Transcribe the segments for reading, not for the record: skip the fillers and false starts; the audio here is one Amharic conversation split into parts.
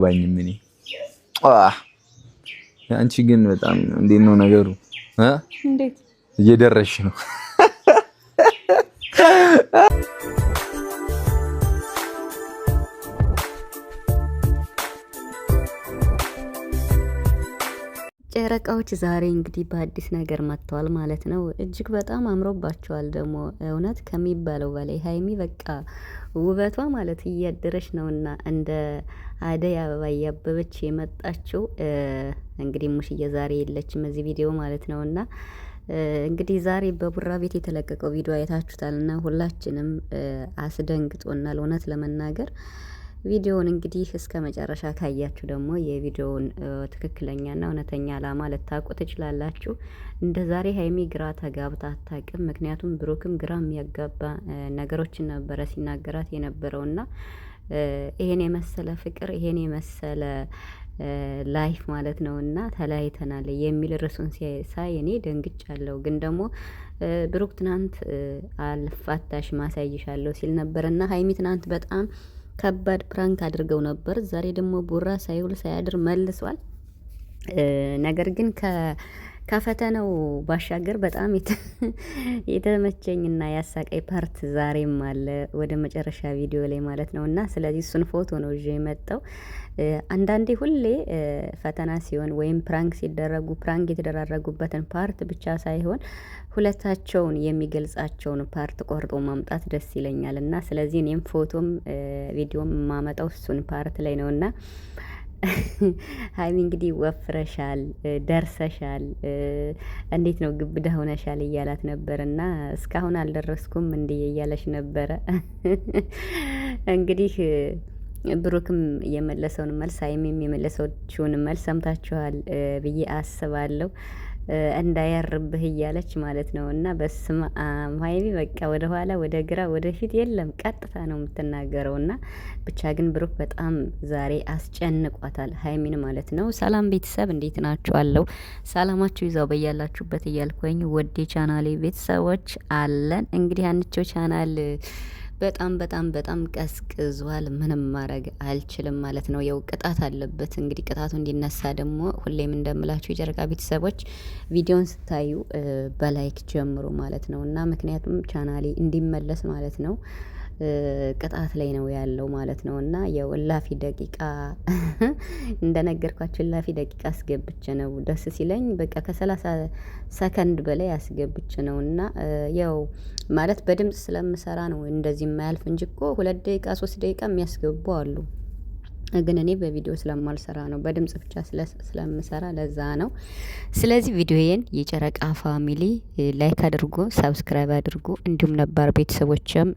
ባኝም እኔ አንቺ ግን በጣም እንዴት ነው ነገሩ? እንዴት እየደረሽ ነው? ጨረቃዎች ዛሬ እንግዲህ በአዲስ ነገር መጥተዋል ማለት ነው። እጅግ በጣም አምሮባቸዋል ደግሞ እውነት ከሚባለው በላይ ሀይሚ በቃ ውበቷ ማለት እያደረች ነውና እንደ አደይ አበባ እያበበች የመጣችው እንግዲህ ሙሽዬ ዛሬ የለችም እዚህ ቪዲዮ ማለት ነውና እንግዲህ ዛሬ በቡራ ቤት የተለቀቀው ቪዲዮ አይታችሁታልና ሁላችንም አስደንግጦናል እውነት ለመናገር ቪዲዮውን እንግዲህ እስከ መጨረሻ ካያችሁ ደግሞ የቪዲዮውን ትክክለኛና እውነተኛ ዓላማ ልታውቁ ትችላላችሁ። እንደ ዛሬ ሀይሚ ግራ ተጋብታ አታውቅም። ምክንያቱም ብሩክም ግራ የሚያጋባ ነገሮችን ነበረ ሲናገራት የነበረውና ይሄን የመሰለ ፍቅር ይሄን የመሰለ ላይፍ ማለት ነውና ተለያይተናል የሚል ርዕሱን ሳይ እኔ ደንግጫለሁ። ግን ደግሞ ብሩክ ትናንት አልፋታሽ ማሳይሻለሁ ሲል ነበርና ሀይሚ ትናንት በጣም ከባድ ፕራንክ አድርገው ነበር። ዛሬ ደግሞ ቡራ ሳይውል ሳያድር መልሷል። ነገር ግን ከፈተናው ባሻገር በጣም የተመቸኝና ያሳቀኝ ፓርት ዛሬም አለ ወደ መጨረሻ ቪዲዮ ላይ ማለት ነው። እና ስለዚህ እሱን ፎቶ ነው ይዤ የመጣው። አንዳንዴ ሁሌ ፈተና ሲሆን ወይም ፕራንክ ሲደረጉ ፕራንክ የተደራረጉበትን ፓርት ብቻ ሳይሆን ሁለታቸውን የሚገልጻቸውን ፓርት ቆርጦ ማምጣት ደስ ይለኛል። እና ስለዚህ እኔም ፎቶም ቪዲዮም የማመጣው እሱን ፓርት ላይ ነው። እና ሀይሚ እንግዲህ ወፍረሻል፣ ደርሰሻል፣ እንዴት ነው ግብዳ ሆነሻል እያላት ነበር። እና እስካሁን አልደረስኩም እንዲህ እያለች ነበረ። እንግዲህ ብሩክም የመለሰውን መልስ ሀይሚም የመለሰችውን መልስ ሰምታችኋል ብዬ አስባለሁ። እንዳያርብህ እያለች ማለት ነው። እና በስመ አብ ሀይሚ በቃ ወደ ኋላ ወደ ግራ ወደ ፊት የለም ቀጥታ ነው የምትናገረው። እና ብቻ ግን ብሩክ በጣም ዛሬ አስጨንቋታል ሀይሚን ማለት ነው። ሰላም ቤተሰብ እንዴት ናችኋለሁ? ሰላማችሁ ይዛው በያላችሁበት እያልኩኝ ወዴ ቻናሌ ቤተሰቦች አለን። እንግዲህ አንቸው ቻናል በጣም ቀዝቅዟል። ምንም ማድረግ አልችልም ማለት ነው። ያው ቅጣት አለበት። እንግዲህ ቅጣቱ እንዲነሳ ደግሞ ሁሌም እንደምላችሁ የጨረቃ ቤተሰቦች ቪዲዮን ስታዩ በላይክ ጀምሩ ማለት ነው። እና ምክንያቱም ቻናሌ እንዲመለስ ማለት ነው ቅጣት ላይ ነው ያለው ማለት ነው። እና ያው እላፊ ደቂቃ እንደነገርኳችሁ እላፊ ደቂቃ አስገብቼ ነው ደስ ሲለኝ በቃ ከ30 ሰከንድ በላይ አስገብቼ ነው። እና ያው ማለት በድምጽ ስለምሰራ ነው እንደዚህ የማያልፍ እንጂ እኮ 2 ደቂቃ 3 ደቂቃ የሚያስገቡ አሉ። ግን እኔ በቪዲዮ ስለማልሰራ ነው በድምጽ ብቻ ስለምሰራ ለዛ ነው። ስለዚህ ቪዲዮዬን የጨረቃ ፋሚሊ ላይክ አድርጉ፣ ሰብስክራይብ አድርጉ። እንዲሁም ነባር ቤተሰቦችም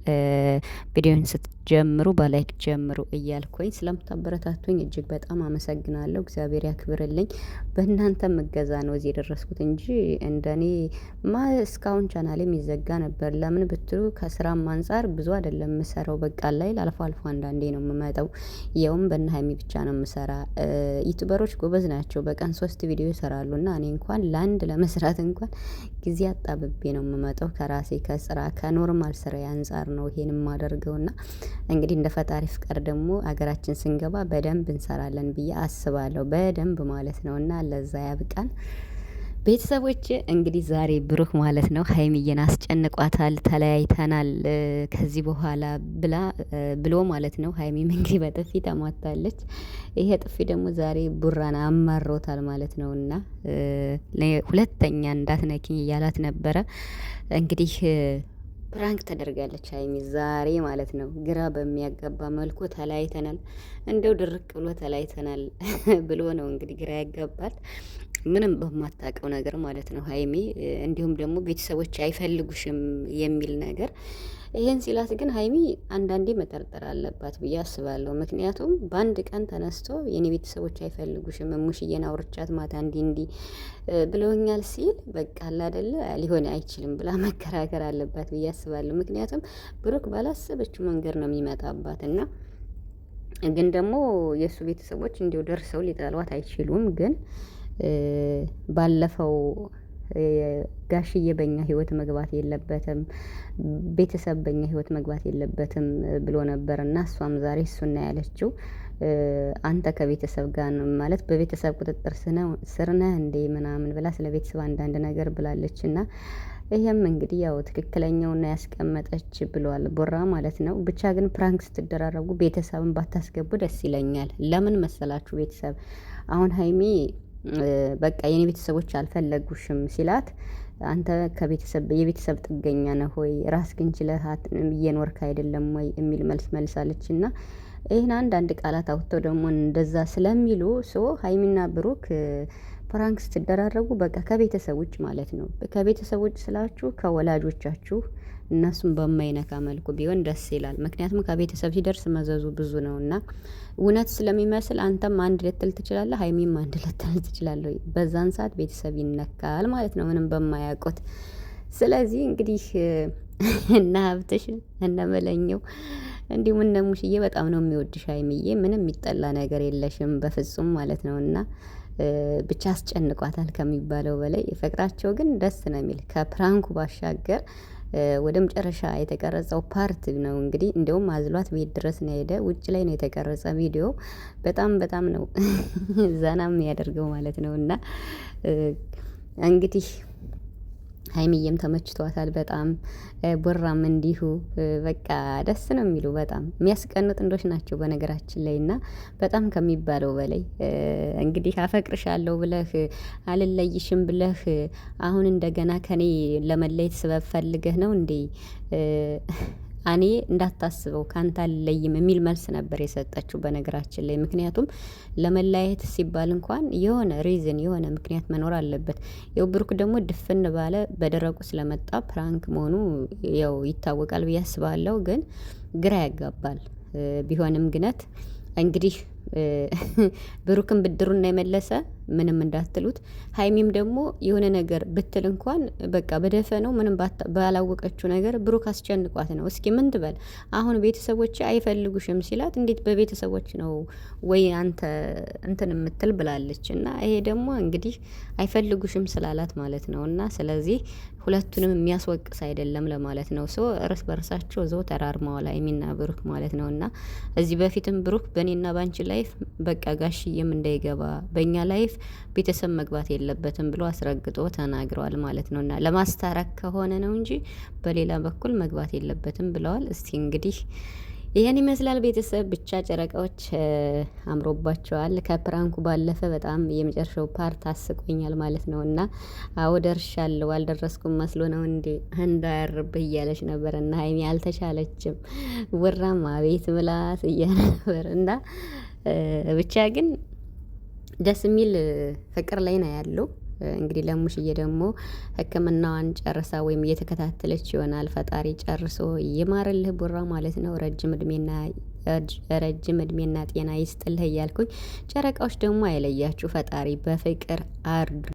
ቪዲዮን ስትጀምሩ በላይክ ጀምሩ እያልኩኝ ስለምታበረታቱኝ እጅግ በጣም አመሰግናለሁ። እግዚአብሔር ያክብርልኝ። በእናንተ እገዛ ነው እዚህ የደረስኩት እንጂ እንደኔ እስካሁን ቻናሌ የሚዘጋ ነበር። ለምን ብትሉ ከስራም አንጻር ብዙ አይደለም የምሰራው። በቃ ላይ አልፎ አልፎ አንዳንዴ ነው የምመጣው። ያውም በእነ ሀይሚ ብቻ ነው የምሰራ። ዩቲዩበሮች ጎበዝ ናቸው። በቀን 3 ቪዲዮ ይሰራሉ እና እኔ እንኳን ለአንድ ለመስራት እንኳን ጊዜ አጣብቤ ነው የምመጣው። ከራሴ ከስራ ከኖርማል ስራ አንጻር ነው ይሄን የማደርገውና እንግዲህ እንደ ፈጣሪ ፍቃድ ደግሞ አገራችን ስንገባ በደንብ እንሰራለን ብዬ አስባለሁ። በደንብ ማለት ነውና ለዛ ያብቃን። ቤተሰቦች እንግዲህ ዛሬ ብሩክ ማለት ነው ሀይሚዬን አስጨንቋታል። ተለያይተናል ከዚህ በኋላ ብሎ ማለት ነው። ሀይሚም እንግዲህ በጥፊ ተማታለች። ይሄ ጥፊ ደግሞ ዛሬ ቡራን አማሮታል ማለት ነውና ሁለተኛ እንዳትነኪኝ እያላት ነበረ። እንግዲህ ፕራንክ ተደርጋለች ሀይሚ ዛሬ ማለት ነው። ግራ በሚያጋባ መልኩ ተለያይተናል፣ እንደው ድርቅ ብሎ ተለያይተናል ብሎ ነው እንግዲህ ግራ ያጋባል። ምንም በማታውቀው ነገር ማለት ነው ሀይሚ። እንዲሁም ደግሞ ቤተሰቦች አይፈልጉሽም የሚል ነገር ይሄን ሲላት ግን ሀይሚ አንዳንዴ መጠርጠር አለባት ብዬ አስባለሁ። ምክንያቱም በአንድ ቀን ተነስቶ የኔ ቤተሰቦች አይፈልጉሽም እሙሽዬን አውርቻት ማታ እንዲህ ብለውኛል ሲል በቃ አለ አይደለ ሊሆን አይችልም ብላ መከራከር አለባት ብዬ አስባለሁ። ምክንያቱም ብሩክ ባላሰበችው መንገድ ነው የሚመጣባት እና ግን ደግሞ የእሱ ቤተሰቦች እንዲሁ ደርሰው ሊጠሏት አይችሉም። ግን ባለፈው ጋሽዬ በእኛ ህይወት መግባት የለበትም፣ ቤተሰብ በእኛ ህይወት መግባት የለበትም ብሎ ነበር እና እሷም ዛሬ እሱና ያለችው አንተ ከቤተሰብ ጋር ነው ማለት በቤተሰብ ቁጥጥር ስር ነህ እንዴ ምናምን ብላ ስለ ቤተሰብ አንዳንድ ነገር ብላለች። እና ይሄም እንግዲህ ያው ትክክለኛውና ያስቀመጠች ብሏል ቡራ ማለት ነው። ብቻ ግን ፕራንክ ስትደራረጉ ቤተሰብን ባታስገቡ ደስ ይለኛል። ለምን መሰላችሁ? ቤተሰብ አሁን ሀይሚ በቃ የኔ ቤተሰቦች አልፈለጉሽም ሲላት አንተ ከቤተሰብ የቤተሰብ ጥገኛ ነህ ሆይ ራስ ግን ችለህ እየኖርክ አይደለም ወይ የሚል መልስ መልሳለች። እና ይህን አንዳንድ ቃላት አውጥተው ደግሞ እንደዛ ስለሚሉ ሀይሚና ብሩክ ፕራንክ ስትደራረጉ በቃ ከቤተሰብ ውጭ ማለት ነው። ከቤተሰብ ውጭ ስላችሁ ከወላጆቻችሁ እነሱም በማይነካ መልኩ ቢሆን ደስ ይላል። ምክንያቱም ከቤተሰብ ሲደርስ መዘዙ ብዙ ነው እና እውነት ስለሚመስል አንተም አንድ ልትል ትችላለህ፣ ሀይሚም አንድ ልትል ትችላለህ። በዛን ሰዓት ቤተሰብ ይነካል ማለት ነው ምንም በማያውቁት። ስለዚህ እንግዲህ እነ ሀብትሽ እነ መለኘው እንዲሁም እነ ሙሽዬ በጣም ነው የሚወድሽ ሀይሚዬ፣ ምንም የሚጠላ ነገር የለሽም በፍጹም ማለት ነው። እና ብቻ አስጨንቋታል ከሚባለው በላይ ፍቅራቸው ግን ደስ ነው የሚል ከፕራንኩ ባሻገር ወደ መጨረሻ የተቀረጸው ፓርት ነው እንግዲህ እንደውም አዝሏት ቤት ድረስ ነው ሄደ። ውጭ ላይ ነው የተቀረጸ ቪዲዮ። በጣም ነው ዘና የሚያደርገው ማለት ነው። እና እንግዲህ ሀይሚዬም ተመችቷታል በጣም ቡራም እንዲሁ በቃ ደስ ነው የሚሉ በጣም የሚያስቀኑ ጥንዶች ናቸው በነገራችን ላይ። እና በጣም ከሚባለው በላይ እንግዲህ አፈቅርሻለሁ ብለህ አልለይሽም ብለህ አሁን እንደገና ከኔ ለመለየት ስበብ ፈልገህ ነው እንዴ? እኔ እንዳታስበው ካንተ አልለይም የሚል መልስ ነበር የሰጠችው በነገራችን ላይ። ምክንያቱም ለመለያየት ሲባል እንኳን የሆነ ሪዝን የሆነ ምክንያት መኖር አለበት። ያው ብሩክ ደግሞ ድፍን ባለ በደረቁ ስለመጣ ፕራንክ መሆኑ ያው ይታወቃል ብዬ አስባለሁ። ግን ግራ ያጋባል። ቢሆንም ግነት እንግዲህ ብሩክን ብድሩን የመለሰ ምንም እንዳትሉት። ሀይሚም ደግሞ የሆነ ነገር ብትል እንኳን በቃ በደፈነው ምንም ባላወቀችው ነገር ብሩክ አስጨንቋት ነው። እስኪ ምን ትበል አሁን? ቤተሰቦች አይፈልጉሽም ሲላት እንዴት በቤተሰቦች ነው ወይ አንተ እንትን የምትል ብላለች። እና ይሄ ደግሞ እንግዲህ አይፈልጉሽም ስላላት ማለት ነው። እና ስለዚህ ሁለቱንም የሚያስወቅስ አይደለም ለማለት ነው። እርስ በርሳቸው ዘው ተራርመዋል ሀይሚና ብሩክ ማለት ነው። እና እዚህ በፊትም ብሩክ በእኔና ባንቺ ላይፍ በቃ ጋሽዬም እንዳይገባ በእኛ ላይፍ ቤተሰብ መግባት የለበትም ብሎ አስረግጦ ተናግረዋል ማለት ነው። እና ለማስታረቅ ከሆነ ነው እንጂ በሌላ በኩል መግባት የለበትም ብለዋል። እስቲ እንግዲህ ይህን ይመስላል ቤተሰብ። ብቻ ጨረቃዎች አምሮባቸዋል። ከፕራንኩ ባለፈ በጣም የመጨረሻው ፓርት አስቆኛል ማለት ነው። እና አዎ ደርሻለሁ አልደረስኩም መስሎ ነው እንዴ እንዳያርብህ እያለች ነበር። እና ሀይሚ አልተቻለችም። ውራም አቤት ምላስ እያለ ነበር። እና ብቻ ግን ደስ የሚል ፍቅር ላይ ነው ያለው። እንግዲህ ለሙሽዬ ደግሞ ሕክምናዋን ጨርሳ ወይም እየተከታተለች ይሆናል። ፈጣሪ ጨርሶ ይማርልህ ቡራ ማለት ነው። ረጅም እድሜና ጤና ይስጥልህ እያልኩኝ ጨረቃዎች ደግሞ አይለያችሁ ፈጣሪ በፍቅር አርዱ።